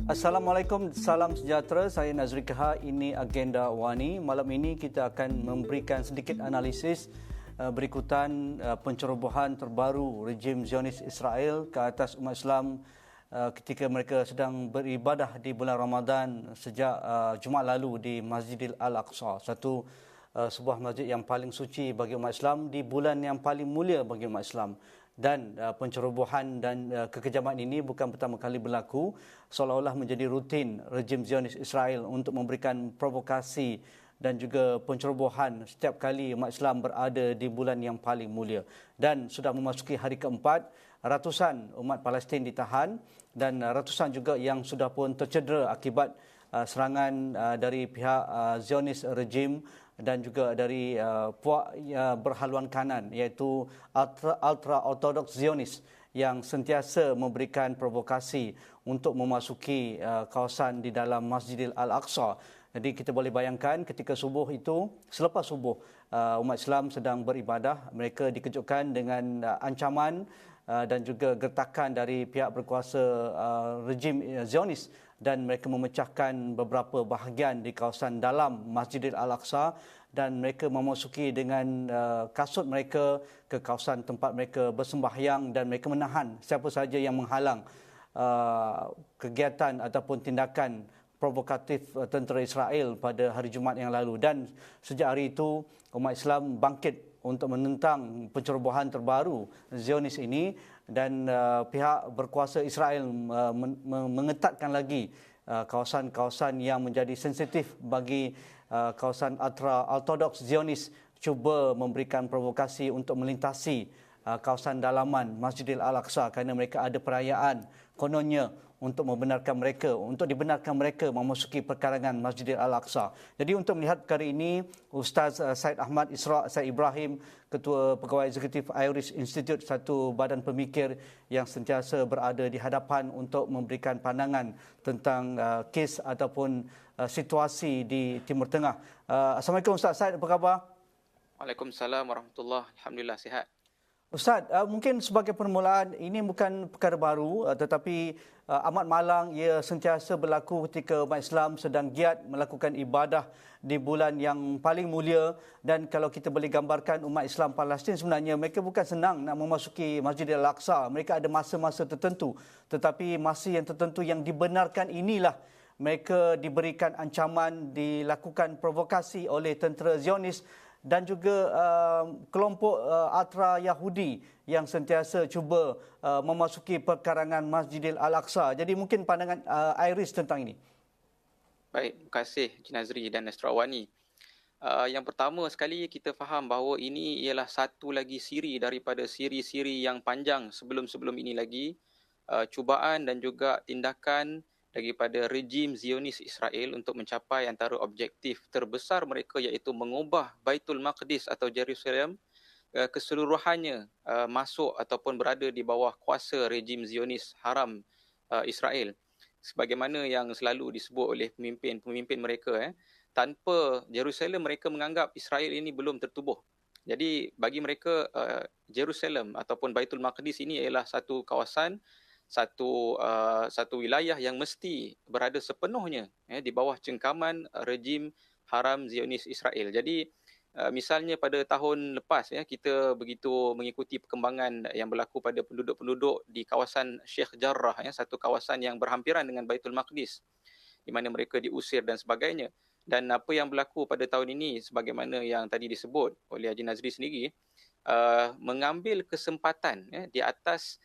Assalamualaikum, salam sejahtera. Saya Nazri Keha. Ini Agenda Wani. Malam ini kita akan memberikan sedikit analisis berikutan pencerobohan terbaru rejim Zionis Israel ke atas umat Islam ketika mereka sedang beribadah di bulan Ramadan sejak Jumaat lalu di Masjidil Al-Aqsa, sebuah masjid yang paling suci bagi umat Islam di bulan yang paling mulia bagi umat Islam. Dan pencerobohan dan kekejaman ini bukan pertama kali berlaku, seolah-olah menjadi rutin rejim Zionis Israel untuk memberikan provokasi dan juga pencerobohan setiap kali umat Islam berada di bulan yang paling mulia. Dan sudah memasuki hari keempat, ratusan umat Palestin ditahan dan ratusan juga yang sudah pun tercedera akibat serangan dari pihak Zionis rejim dan juga dari puak berhaluan kanan, iaitu ultra-ortodoks Zionis yang sentiasa memberikan provokasi untuk memasuki kawasan di dalam Masjidil Al-Aqsa. Jadi kita boleh bayangkan ketika subuh itu, selepas subuh umat Islam sedang beribadah, mereka dikejutkan dengan ancaman dan juga gertakan dari pihak berkuasa rejim Zionis, dan mereka memecahkan beberapa bahagian di kawasan dalam Masjidil Al-Aqsa dan mereka memasuki dengan kasut mereka ke kawasan tempat mereka bersembahyang dan mereka menahan siapa sahaja yang menghalang kegiatan ataupun tindakan provokatif tentera Israel pada hari Jumaat yang lalu. Dan sejak hari itu umat Islam bangkit untuk menentang pencerobohan terbaru Zionis ini, dan pihak berkuasa Israel mengetatkan lagi kawasan-kawasan yang menjadi sensitif bagi kawasan ultra-ortodoks Zionis, cuba memberikan provokasi untuk melintasi kawasan dalaman Masjidil Al-Aqsa kerana mereka ada perayaan kononnya untuk dibenarkan mereka memasuki perkarangan Masjidil Al-Aqsa. Jadi untuk melihat perkara ini, Ustaz Syed Ahmad Isra' Syed Ibrahim, Ketua Pegawai Eksekutif Irish Institute, satu badan pemikir yang sentiasa berada di hadapan untuk memberikan pandangan tentang kes ataupun situasi di Timur Tengah. Assalamualaikum Ustaz Syed, apa khabar? Waalaikumsalam warahmatullahi. Alhamdulillah sihat. Ustaz, mungkin sebagai permulaan, ini bukan perkara baru tetapi amat malang ia sentiasa berlaku ketika umat Islam sedang giat melakukan ibadah di bulan yang paling mulia. Dan kalau kita boleh gambarkan umat Islam Palestin, sebenarnya mereka bukan senang nak memasuki Masjidil Al-Aqsa. Mereka ada masa-masa tertentu, tetapi masa yang tertentu yang dibenarkan inilah mereka diberikan ancaman, dilakukan provokasi oleh tentera Zionis dan juga kelompok ultra-Yahudi yang sentiasa cuba memasuki perkarangan Masjidil Al-Aqsa. Jadi mungkin pandangan Iris tentang ini. Baik, terima kasih Encik Nazri dan Astrawani. Yang pertama sekali kita faham bahawa ini ialah satu lagi siri daripada siri-siri yang panjang sebelum-sebelum ini lagi. Cubaan dan juga tindakan daripada rejim Zionis Israel untuk mencapai antara objektif terbesar mereka, iaitu mengubah Baitul Maqdis atau Jerusalem keseluruhannya masuk ataupun berada di bawah kuasa rejim Zionis haram Israel. Sebagaimana yang selalu disebut oleh pemimpin-pemimpin mereka, tanpa Jerusalem mereka menganggap Israel ini belum tertubuh. Jadi bagi mereka Jerusalem ataupun Baitul Maqdis ini ialah satu kawasan, satu wilayah yang mesti berada sepenuhnya di bawah cengkaman rejim haram Zionis Israel. Jadi misalnya pada tahun lepas kita begitu mengikuti perkembangan yang berlaku pada penduduk-penduduk di kawasan Sheikh Jarrah, satu kawasan yang berhampiran dengan Baitul Maqdis, di mana mereka diusir dan sebagainya. Dan apa yang berlaku pada tahun ini, sebagaimana yang tadi disebut oleh Haji Nazri sendiri, mengambil kesempatan di atas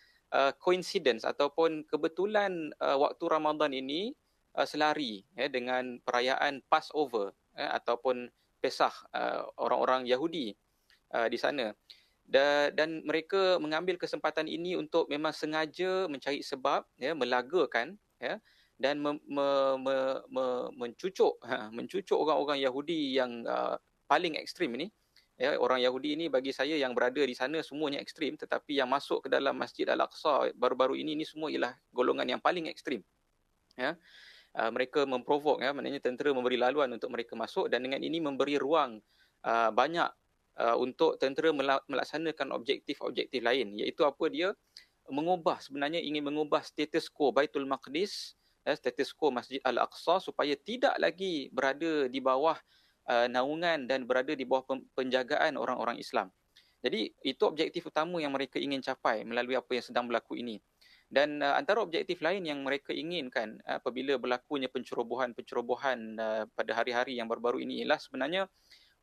coincidence ataupun kebetulan waktu Ramadan ini selari dengan perayaan Passover ataupun Pesach orang-orang Yahudi di sana. Dan mereka mengambil kesempatan ini untuk memang sengaja mencari sebab, melagakan dan mencucuk orang-orang Yahudi yang paling ekstrim ini. Orang Yahudi ini bagi saya yang berada di sana semuanya ekstrim, tetapi yang masuk ke dalam Masjid Al-Aqsa baru-baru ini semua ialah golongan yang paling ekstrim. Mereka memprovok, maknanya tentera memberi laluan untuk mereka masuk, dan dengan ini memberi ruang banyak untuk tentera melaksanakan objektif-objektif lain, iaitu apa dia? Sebenarnya ingin mengubah status quo Baitul Maqdis status quo Masjid Al-Aqsa supaya tidak lagi berada di bawah naungan dan berada di bawah penjagaan orang-orang Islam. Jadi itu objektif utama yang mereka ingin capai melalui apa yang sedang berlaku ini. Dan antara objektif lain yang mereka inginkan apabila berlakunya pencerobohan-pencerobohan pada hari-hari yang baru-baru ini ialah sebenarnya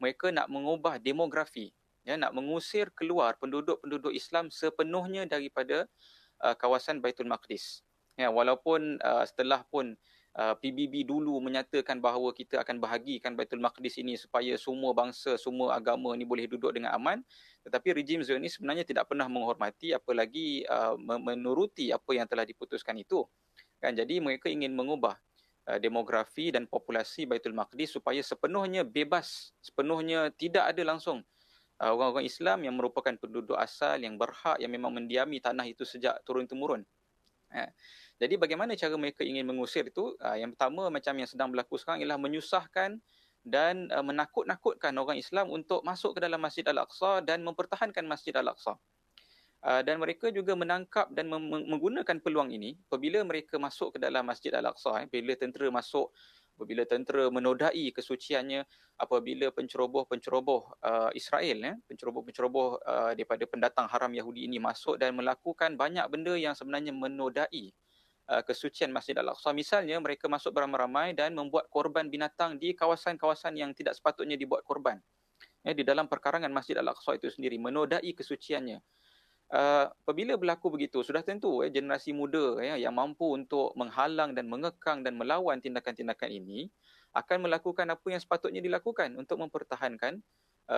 mereka nak mengubah demografi, ya, nak mengusir keluar penduduk-penduduk Islam sepenuhnya daripada kawasan Baitul Maqdis. Ya, walaupun setelah pun PBB dulu menyatakan bahawa kita akan bahagikan Baitul Maqdis ini supaya semua bangsa, semua agama ni boleh duduk dengan aman, tetapi rejim Zionis sebenarnya tidak pernah menghormati apalagi menuruti apa yang telah diputuskan itu. Kan, jadi mereka ingin mengubah demografi dan populasi Baitul Maqdis supaya sepenuhnya bebas, sepenuhnya tidak ada langsung orang-orang Islam yang merupakan penduduk asal yang berhak yang memang mendiami tanah itu sejak turun-temurun. Jadi bagaimana cara mereka ingin mengusir itu? Yang pertama macam yang sedang berlaku sekarang ialah menyusahkan dan menakut-nakutkan orang Islam untuk masuk ke dalam Masjid Al-Aqsa dan mempertahankan Masjid Al-Aqsa. Dan mereka juga menangkap dan menggunakan peluang ini apabila mereka masuk ke dalam Masjid Al-Aqsa, bila tentera masuk, apabila tentera menodai kesuciannya, apabila penceroboh-penceroboh Israel, penceroboh-penceroboh daripada pendatang haram Yahudi ini masuk dan melakukan banyak benda yang sebenarnya menodai kesucian Masjid Al-Aqsa. Misalnya mereka masuk beramai-ramai dan membuat korban binatang di kawasan-kawasan yang tidak sepatutnya dibuat korban. Di dalam perkarangan Masjid Al-Aqsa itu sendiri, menodai kesuciannya. Apabila berlaku begitu, sudah tentu generasi muda yang mampu untuk menghalang dan mengekang dan melawan tindakan-tindakan ini akan melakukan apa yang sepatutnya dilakukan untuk mempertahankan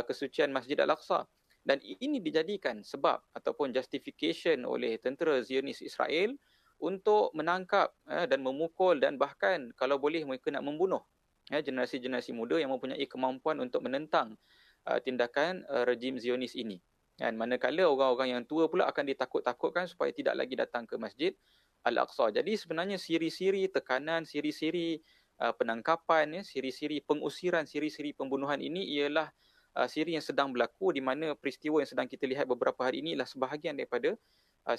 kesucian Masjid Al-Aqsa. Dan ini dijadikan sebab ataupun justification oleh tentera Zionis Israel untuk menangkap dan memukul dan bahkan kalau boleh mereka nak membunuh generasi-generasi muda yang mempunyai kemampuan untuk menentang tindakan rejim Zionis ini. Dan manakala orang-orang yang tua pula akan ditakut-takutkan supaya tidak lagi datang ke Masjid Al-Aqsa. Jadi sebenarnya siri-siri tekanan, siri-siri penangkapan, siri-siri pengusiran, siri-siri pembunuhan ini ialah siri yang sedang berlaku, di mana peristiwa yang sedang kita lihat beberapa hari ini ialah sebahagian daripada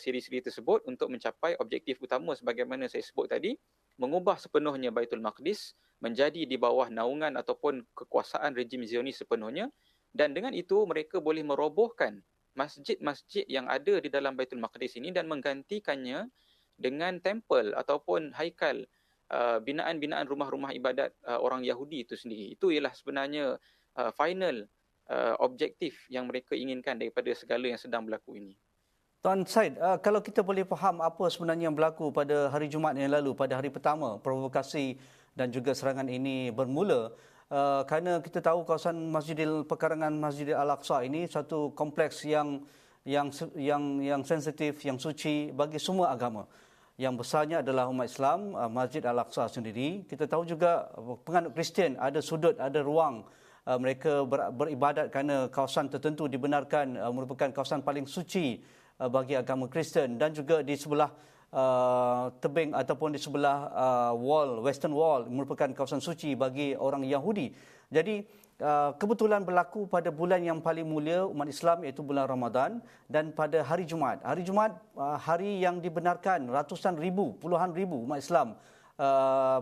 siri-siri tersebut untuk mencapai objektif utama sebagaimana saya sebut tadi, mengubah sepenuhnya Baitul Maqdis menjadi di bawah naungan ataupun kekuasaan rejim Zionis sepenuhnya, dan dengan itu mereka boleh merobohkan masjid-masjid yang ada di dalam Baitul Maqdis ini dan menggantikannya dengan tempel ataupun haikal binaan-binaan rumah-rumah ibadat orang Yahudi itu sendiri. Itu ialah sebenarnya final objektif yang mereka inginkan daripada segala yang sedang berlaku ini. Tuan Syed, kalau kita boleh faham apa sebenarnya yang berlaku pada hari Jumaat yang lalu, pada hari pertama provokasi dan juga serangan ini bermula, kerana kita tahu kawasan perkarangan Masjidil Al-Aqsa ini satu kompleks yang sensitif, yang suci bagi semua agama. Yang besarnya adalah umat Islam, Masjid Al-Aqsa sendiri. Kita tahu juga penganut Kristian ada sudut, ada ruang mereka beribadat kerana kawasan tertentu dibenarkan merupakan kawasan paling suci bagi agama Kristen, dan juga di sebelah tebing ataupun di sebelah Western Wall merupakan kawasan suci bagi orang Yahudi. Jadi kebetulan berlaku pada bulan yang paling mulia umat Islam, iaitu bulan Ramadan, dan pada hari Jumaat. Hari Jumaat hari yang dibenarkan ratusan ribu, puluhan ribu umat Islam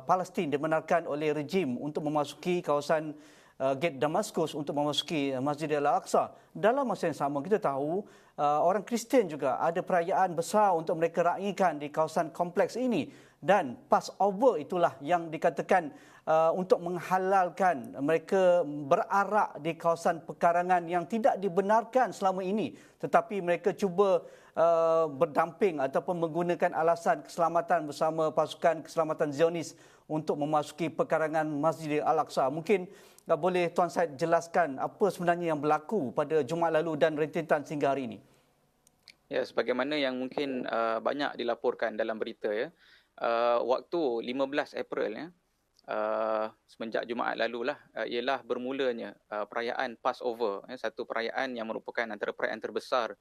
Palestin dibenarkan oleh rejim untuk memasuki kawasan Gate Damaskus untuk memasuki Masjid Al-Aqsa. Dalam masa yang sama kita tahu orang Kristian juga ada perayaan besar untuk mereka raikan di kawasan kompleks ini, dan Passover itulah yang dikatakan untuk menghalalkan mereka berarak di kawasan perkarangan yang tidak dibenarkan selama ini, tetapi mereka cuba berdamping ataupun menggunakan alasan keselamatan bersama pasukan keselamatan Zionis untuk memasuki perkarangan Masjid Al-Aqsa. Mungkin boleh Tuan Syed jelaskan apa sebenarnya yang berlaku pada Jumaat lalu dan rentetan sehingga hari ini? Ya, sebagaimana yang mungkin banyak dilaporkan dalam berita waktu 15 April semenjak Jumaat lalulah ialah bermulanya perayaan Passover, satu perayaan yang merupakan antara perayaan terbesar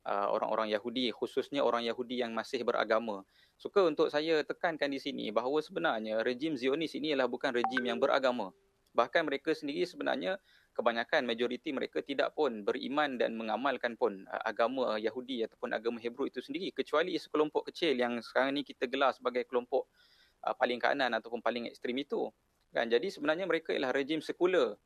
orang-orang Yahudi, khususnya orang Yahudi yang masih beragama. Suka untuk saya tekankan di sini bahawa sebenarnya rejim Zionis ini ialah bukan rejim yang beragama. Bahkan mereka sendiri sebenarnya kebanyakan majoriti mereka tidak pun beriman dan mengamalkan pun agama Yahudi ataupun agama Hebrew itu sendiri, kecuali sekelompok kecil yang sekarang ni kita gelar sebagai kelompok paling kanan ataupun paling ekstrim itu. Kan? Jadi sebenarnya mereka ialah rejim sekular.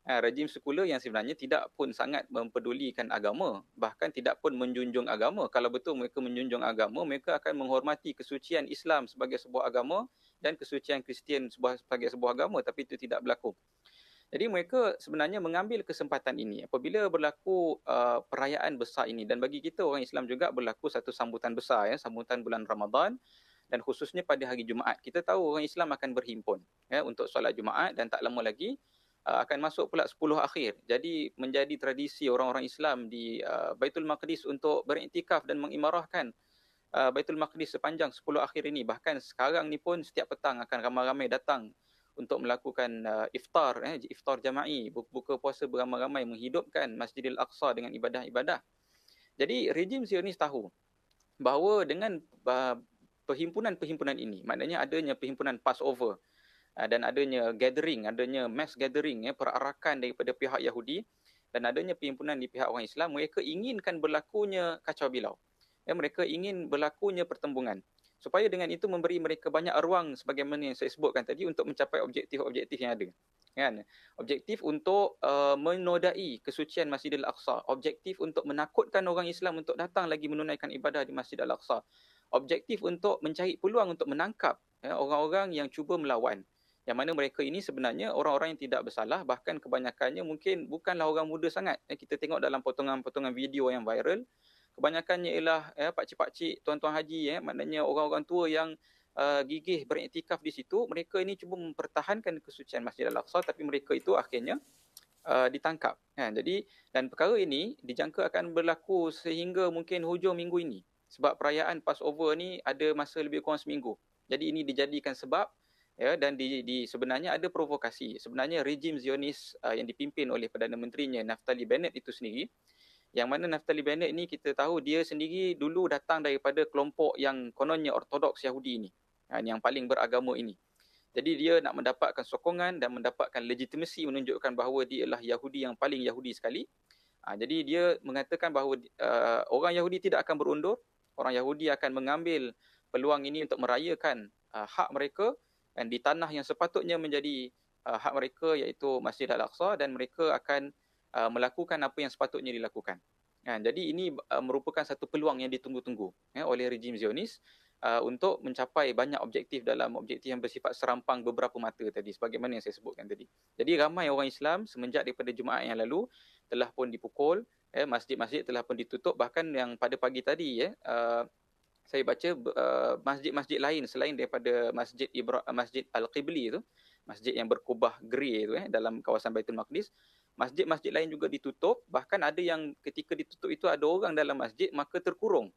Rejim sekular yang sebenarnya tidak pun sangat mempedulikan agama, bahkan tidak pun menjunjung agama. Kalau betul mereka menjunjung agama, mereka akan menghormati kesucian Islam sebagai sebuah agama dan kesucian Kristian sebagai sebuah agama, tapi itu tidak berlaku. Jadi mereka sebenarnya mengambil kesempatan ini apabila berlaku perayaan besar ini, dan bagi kita orang Islam juga berlaku satu sambutan besar, sambutan bulan Ramadan, dan khususnya pada hari Jumaat. Kita tahu orang Islam akan berhimpun untuk solat Jumaat, dan tak lama lagi akan masuk pula 10 akhir. Jadi menjadi tradisi orang-orang Islam di Baitul Maqdis untuk beriktikaf dan mengimarahkan Baitul Maqdis sepanjang 10 akhir ini. Bahkan sekarang ni pun setiap petang akan ramai-ramai datang untuk melakukan iftar jama'i, buka puasa beramai-ramai, menghidupkan Masjidil Aqsa dengan ibadah-ibadah. Jadi rejim Zionis tahu bahawa dengan perhimpunan-perhimpunan ini, maknanya adanya perhimpunan Passover, dan adanya mass gathering, perarakan daripada pihak Yahudi, dan adanya perhimpunan di pihak orang Islam, mereka inginkan berlakunya kacau bilau. Mereka ingin berlakunya pertembungan. Supaya dengan itu memberi mereka banyak ruang sebagaimana yang saya sebutkan tadi untuk mencapai objektif-objektif yang ada. Kan? Objektif untuk menodai kesucian Masjidil Aqsa. Objektif untuk menakutkan orang Islam untuk datang lagi menunaikan ibadah di Masjidil Aqsa. Objektif untuk mencari peluang untuk menangkap orang-orang yang cuba melawan. Yang mana mereka ini sebenarnya orang-orang yang tidak bersalah, bahkan kebanyakannya mungkin bukanlah orang muda sangat. Kita tengok dalam potongan-potongan video yang viral, kebanyakannya ialah pakcik-pakcik, tuan-tuan haji, maknanya orang-orang tua yang gigih beriktikaf di situ. Mereka ini cuba mempertahankan kesucian Masjid Al-Aqsa, tapi mereka itu akhirnya ditangkap. Jadi, dan perkara ini dijangka akan berlaku sehingga mungkin hujung minggu ini. Sebab perayaan Passover ni ada masa lebih kurang seminggu. Jadi ini dijadikan sebab, dan sebenarnya ada provokasi. Sebenarnya rejim Zionis yang dipimpin oleh Perdana Menterinya Naftali Bennett itu sendiri, yang mana Naftali Bennett ini kita tahu dia sendiri dulu datang daripada kelompok yang kononnya Ortodoks Yahudi ini, yang paling beragama ini. Jadi dia nak mendapatkan sokongan dan mendapatkan legitimasi menunjukkan bahawa dia adalah Yahudi yang paling Yahudi sekali. Jadi dia mengatakan bahawa orang Yahudi tidak akan berundur, orang Yahudi akan mengambil peluang ini untuk merayakan hak mereka dan di tanah yang sepatutnya menjadi hak mereka, iaitu Masjid Al-Aqsa, dan mereka akan melakukan apa yang sepatutnya dilakukan. Jadi ini merupakan satu peluang yang ditunggu-tunggu oleh rejim Zionis untuk mencapai banyak objektif dalam objektif yang bersifat serampang beberapa mata tadi, sebagaimana yang saya sebutkan tadi. Jadi ramai orang Islam semenjak daripada Jumaat yang lalu telah pun dipukul, masjid-masjid telah pun ditutup, bahkan yang pada pagi tadi saya baca masjid-masjid lain selain daripada Masjid Al-Qibli itu, masjid yang berkubah grey itu dalam kawasan Baitul Maqdis, masjid-masjid lain juga ditutup. Bahkan ada yang ketika ditutup itu ada orang dalam masjid maka terkurung.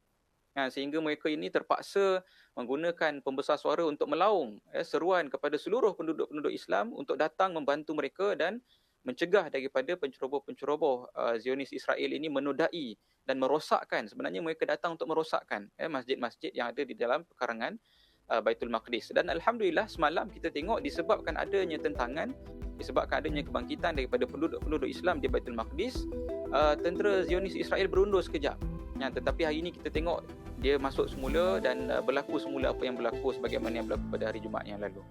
Sehingga mereka ini terpaksa menggunakan pembesar suara untuk melaung seruan kepada seluruh penduduk-penduduk Islam untuk datang membantu mereka dan mencegah daripada penceroboh-penceroboh Zionis Israel ini menodai dan merosakkan. Sebenarnya mereka datang untuk merosakkan masjid-masjid yang ada di dalam pekarangan Baitul Maqdis. Dan alhamdulillah semalam kita tengok disebabkan adanya tentangan, disebabkan adanya kebangkitan daripada penduduk-penduduk Islam di Baitul Maqdis, tentera Zionis Israel berundur sekejap. Tetapi hari ini kita tengok dia masuk semula dan berlaku semula apa yang berlaku sebagaimana yang berlaku pada hari Jumaat yang lalu.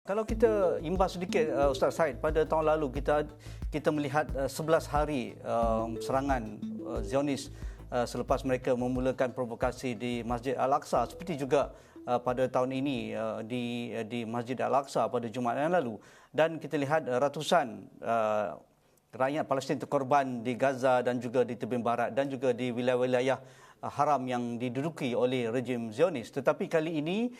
Kalau kita imbas sedikit Ustaz Said, pada tahun lalu kita melihat 11 hari serangan Zionis selepas mereka memulakan provokasi di Masjid Al-Aqsa, seperti juga pada tahun ini di Masjid Al-Aqsa pada Jumaat yang lalu. Dan kita lihat ratusan rakyat Palestin terkorban di Gaza dan juga di tebing barat dan juga di wilayah-wilayah haram yang diduduki oleh rejim Zionis. Tetapi kali ini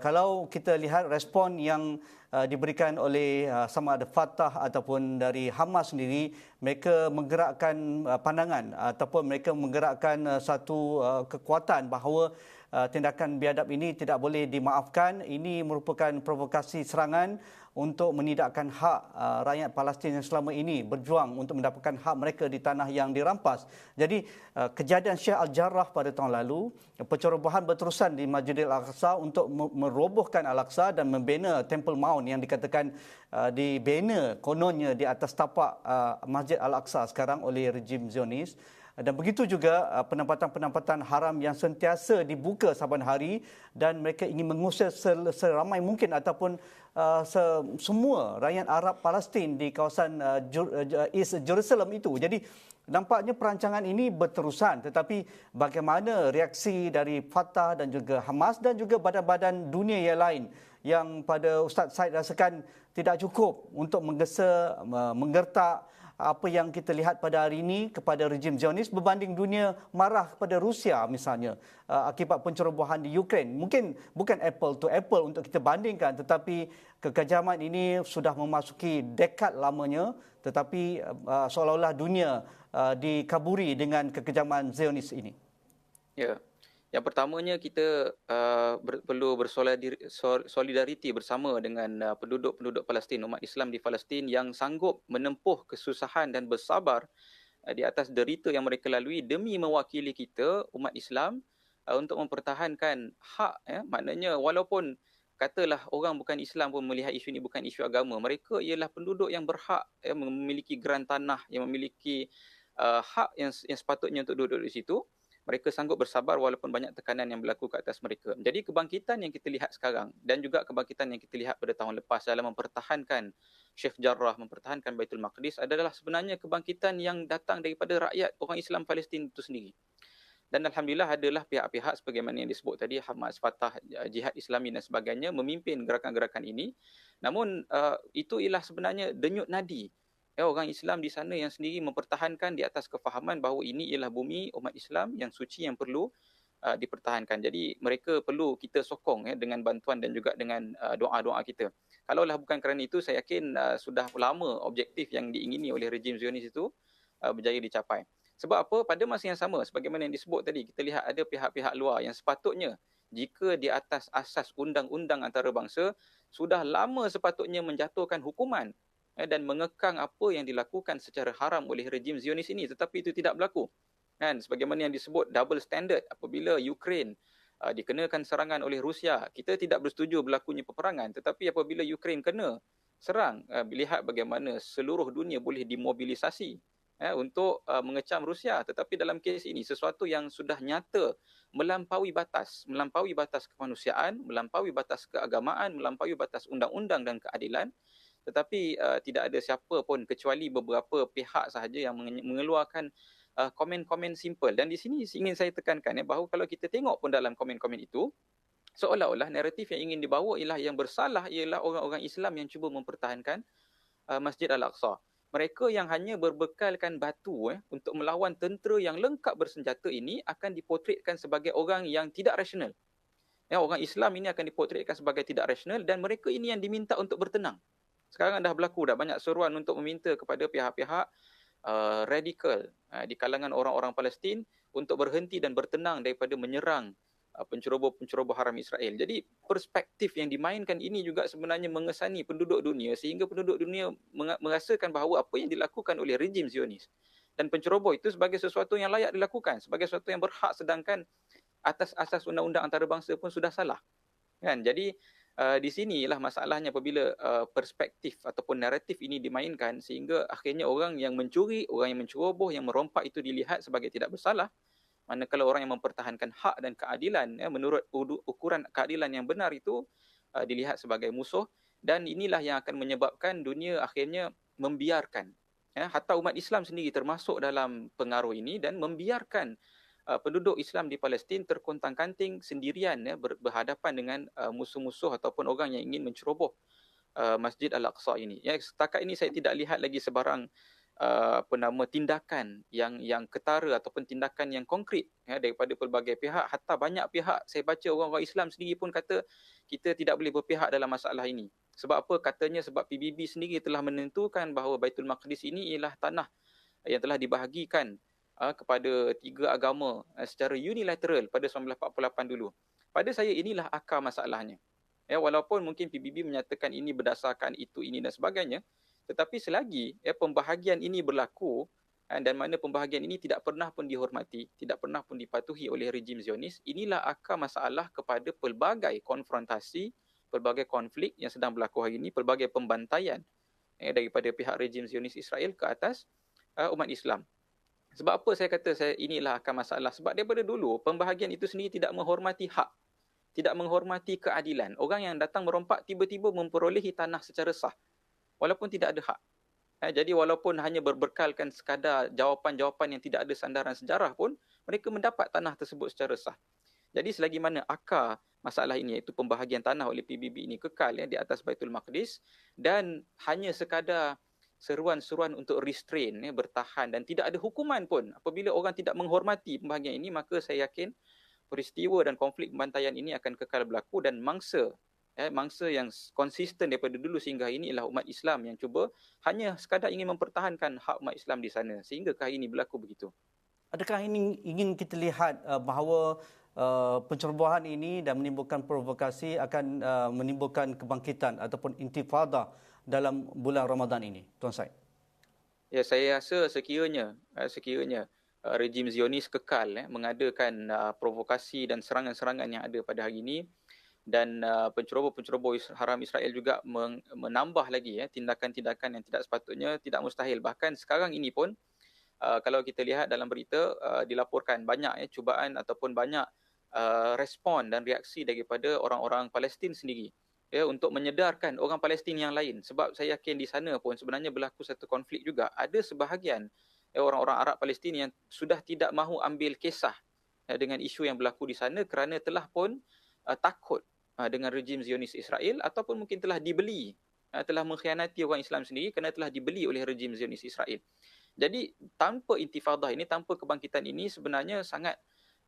kalau kita lihat respon yang diberikan oleh sama ada Fatah ataupun dari Hamas sendiri, mereka menggerakkan pandangan ataupun mereka menggerakkan satu kekuatan bahawa tindakan biadab ini tidak boleh dimaafkan. Ini merupakan provokasi serangan untuk menidakkan hak rakyat Palestin yang selama ini berjuang untuk mendapatkan hak mereka di tanah yang dirampas. Jadi kejadian Syekh Al-Jarrah pada tahun lalu, pencerobohan berterusan di Masjidil Al-Aqsa untuk merobohkan Al-Aqsa dan membina Temple Mount yang dikatakan dibina kononnya di atas tapak Masjid Al-Aqsa sekarang oleh rejim Zionis. Dan begitu juga penempatan-penempatan haram yang sentiasa dibuka saban hari dan mereka ingin mengusir seramai mungkin ataupun semua rakyat Arab Palestin di kawasan East Jerusalem itu. Jadi nampaknya perancangan ini berterusan, tetapi bagaimana reaksi dari Fatah dan juga Hamas dan juga badan-badan dunia yang lain yang pada Ustaz Said rasakan tidak cukup untuk menggesa, menggertak apa yang kita lihat pada hari ini kepada rejim Zionis berbanding dunia marah kepada Rusia misalnya akibat pencerobohan di Ukraine. Mungkin bukan apple to apple untuk kita bandingkan, tetapi kekejaman ini sudah memasuki dekad lamanya, tetapi seolah-olah dunia dikaburi dengan kekejaman Zionis ini. Ya. Yang pertamanya kita perlu bersolidariti bersama dengan penduduk-penduduk Palestin, umat Islam di Palestin yang sanggup menempuh kesusahan dan bersabar di atas derita yang mereka lalui demi mewakili kita, umat Islam, untuk mempertahankan hak. Maknanya walaupun katalah orang bukan Islam pun melihat isu ini bukan isu agama, mereka ialah penduduk yang berhak, memiliki geran tanah, yang memiliki hak yang sepatutnya untuk duduk di situ. Mereka sanggup bersabar walaupun banyak tekanan yang berlaku ke atas mereka. Jadi kebangkitan yang kita lihat sekarang dan juga kebangkitan yang kita lihat pada tahun lepas dalam mempertahankan Sheikh Jarrah, mempertahankan Baitul Maqdis adalah sebenarnya kebangkitan yang datang daripada rakyat orang Islam Palestin itu sendiri. Dan Alhamdulillah adalah pihak-pihak sebagaimana yang disebut tadi, Hamas, Fatah, Jihad Islami dan sebagainya memimpin gerakan-gerakan ini. Namun itu ialah sebenarnya denyut nadi orang Islam di sana yang sendiri mempertahankan di atas kefahaman bahawa ini ialah bumi umat Islam yang suci yang perlu dipertahankan. Jadi mereka perlu kita sokong dengan bantuan dan juga dengan doa-doa kita. Kalaulah bukan kerana itu, saya yakin sudah lama objektif yang diingini oleh rejim Zionis itu berjaya dicapai. Sebab apa? Pada masa yang sama, sebagaimana yang disebut tadi, kita lihat ada pihak-pihak luar yang sepatutnya jika di atas asas undang-undang antarabangsa sudah lama sepatutnya menjatuhkan hukuman dan mengekang apa yang dilakukan secara haram oleh rejim Zionis ini, tetapi itu tidak berlaku. Kan, sebagaimana yang disebut double standard apabila Ukraine dikenakan serangan oleh Rusia, kita tidak bersetuju berlakunya peperangan, tetapi apabila Ukraine kena serang, lihat bagaimana seluruh dunia boleh dimobilisasi untuk mengecam Rusia. Tetapi dalam kes ini sesuatu yang sudah nyata melampaui batas kemanusiaan, melampaui batas keagamaan, melampaui batas undang-undang dan keadilan. Tetapi tidak ada siapa pun kecuali beberapa pihak sahaja yang mengeluarkan komen-komen simple. Dan di sini ingin saya tekankan bahawa kalau kita tengok pun dalam komen-komen itu, seolah-olah naratif yang ingin dibawa ialah yang bersalah ialah orang-orang Islam yang cuba mempertahankan Masjid Al-Aqsa. Mereka yang hanya berbekalkan batu untuk melawan tentera yang lengkap bersenjata ini akan dipotretkan sebagai orang yang tidak rasional. Orang Islam ini akan dipotretkan sebagai tidak rasional dan mereka ini yang diminta untuk bertenang. Sekarang dah berlaku, dah banyak seruan untuk meminta kepada pihak-pihak radikal di kalangan orang-orang Palestin untuk berhenti dan bertenang daripada menyerang penceroboh-penceroboh haram Israel. Jadi perspektif yang dimainkan ini juga sebenarnya mengesani penduduk dunia sehingga penduduk dunia merasakan bahawa apa yang dilakukan oleh rejim Zionis dan penceroboh itu sebagai sesuatu yang layak dilakukan, sebagai sesuatu yang berhak, sedangkan atas asas undang-undang antarabangsa pun sudah salah. Kan? Jadi di sinilah masalahnya apabila perspektif ataupun naratif ini dimainkan sehingga akhirnya orang yang mencuri, orang yang menceroboh, yang merompak itu dilihat sebagai tidak bersalah. Manakala orang yang mempertahankan hak dan keadilan menurut ukuran keadilan yang benar itu dilihat sebagai musuh. Dan inilah yang akan menyebabkan dunia akhirnya membiarkan hatta umat Islam sendiri termasuk dalam pengaruh ini dan membiarkan penduduk Islam di Palestin terkontang-kanting sendirian berhadapan dengan musuh-musuh ataupun orang yang ingin menceroboh Masjid Al-Aqsa ini. Setakat ini saya tidak lihat lagi sebarang tindakan yang ketara ataupun tindakan yang konkret daripada pelbagai pihak. Hatta banyak pihak, saya baca orang-orang Islam sendiri pun kata kita tidak boleh berpihak dalam masalah ini. Sebab apa? Katanya sebab PBB sendiri telah menentukan bahawa Baitul Maqdis ini ialah tanah yang telah dibahagikan kepada tiga agama secara unilateral pada 1948 dulu. Pada saya inilah akar masalahnya. Walaupun mungkin PBB menyatakan ini berdasarkan itu, ini dan sebagainya, tetapi selagi pembahagian ini berlaku dan mana pembahagian ini tidak pernah pun dihormati, tidak pernah pun dipatuhi oleh rejim Zionis, inilah akar masalah kepada pelbagai konfrontasi, pelbagai konflik yang sedang berlaku hari ini, pelbagai pembantaian daripada pihak rejim Zionis Israel ke atas umat Islam. Sebab apa saya kata inilah akar masalah? Sebab daripada dulu, pembahagian itu sendiri tidak menghormati hak, tidak menghormati keadilan. Orang yang datang merompak tiba-tiba memperolehi tanah secara sah, walaupun tidak ada hak. Jadi walaupun hanya berbekalkan sekadar jawapan-jawapan yang tidak ada sandaran sejarah pun, mereka mendapat tanah tersebut secara sah. Jadi selagi mana akar masalah ini, iaitu pembahagian tanah oleh PBB ini kekal di atas Baitul Maqdis dan hanya sekadar seruan-seruan untuk restrain, bertahan dan tidak ada hukuman pun apabila orang tidak menghormati pembahagian ini, maka saya yakin peristiwa dan konflik pembantaian ini akan kekal berlaku dan mangsa yang konsisten daripada dulu sehingga ini ialah umat Islam yang cuba hanya sekadar ingin mempertahankan hak umat Islam di sana sehingga hari ini berlaku begitu. Adakah ini ingin kita lihat bahawa pencerobohan ini dan menimbulkan provokasi akan menimbulkan kebangkitan ataupun intifada dalam bulan Ramadan ini, Tuan Syed? Ya, saya rasa sekiranya rejim Zionis kekal mengadakan provokasi dan serangan-serangan yang ada pada hari ini dan penceroboh-penceroboh haram Israel juga menambah lagi tindakan-tindakan yang tidak sepatutnya, tidak mustahil. Bahkan sekarang ini pun kalau kita lihat dalam berita dilaporkan banyak cubaan ataupun banyak respon dan reaksi daripada orang-orang Palestin sendiri untuk menyedarkan orang Palestin yang lain. Sebab saya yakin di sana pun sebenarnya berlaku satu konflik juga. Ada sebahagian orang-orang Arab Palestin yang sudah tidak mahu ambil kisah dengan isu yang berlaku di sana kerana telah pun takut dengan rejim Zionis Israel ataupun mungkin telah dibeli, telah mengkhianati orang Islam sendiri kerana telah dibeli oleh rejim Zionis Israel. Jadi tanpa intifadah ini, tanpa kebangkitan ini sebenarnya sangat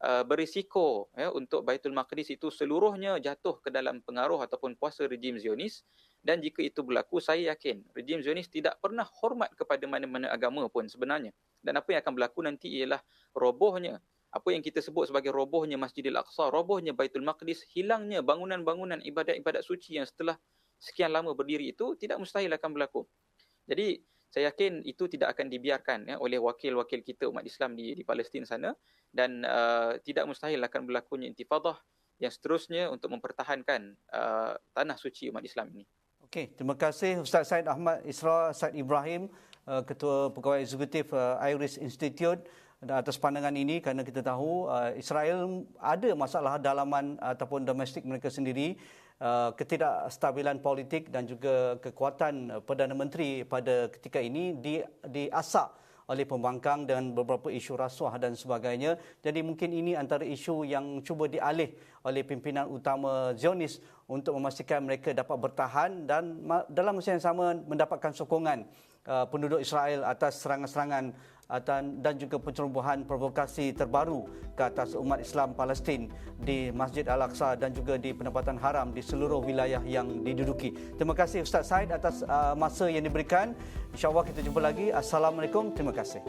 berisiko untuk Baitul Maqdis itu seluruhnya jatuh ke dalam pengaruh ataupun kuasa rejim Zionis. Dan jika itu berlaku, saya yakin rejim Zionis tidak pernah hormat kepada mana-mana agama pun sebenarnya. Dan apa yang akan berlaku nanti ialah robohnya, apa yang kita sebut sebagai robohnya Masjidil Aqsa, robohnya Baitul Maqdis, hilangnya bangunan-bangunan ibadat-ibadat suci yang setelah sekian lama berdiri itu tidak mustahil akan berlaku. Jadi saya yakin itu tidak akan dibiarkan oleh wakil-wakil kita umat Islam di Palestin sana dan tidak mustahil akan berlakunya intifadah yang seterusnya untuk mempertahankan tanah suci umat Islam ini. Okey, terima kasih Ustaz Syed Ahmad Israr Said Ibrahim, Ketua Pegawai Eksekutif Iris Institute atas pandangan ini, kerana kita tahu Israel ada masalah dalaman ataupun domestik mereka sendiri, ketidakstabilan politik dan juga kekuatan Perdana Menteri pada ketika ini diasak oleh pembangkang dan beberapa isu rasuah dan sebagainya. Jadi mungkin ini antara isu yang cuba dialih oleh pimpinan utama Zionis untuk memastikan mereka dapat bertahan dan dalam masa yang sama mendapatkan sokongan penduduk Israel atas serangan-serangan dan juga pencerobohan provokasi terbaru ke atas umat Islam Palestin di Masjid Al-Aqsa dan juga di penempatan haram di seluruh wilayah yang diduduki. Terima kasih Ustaz Syed atas masa yang diberikan. InsyaAllah kita jumpa lagi. Assalamualaikum. Terima kasih.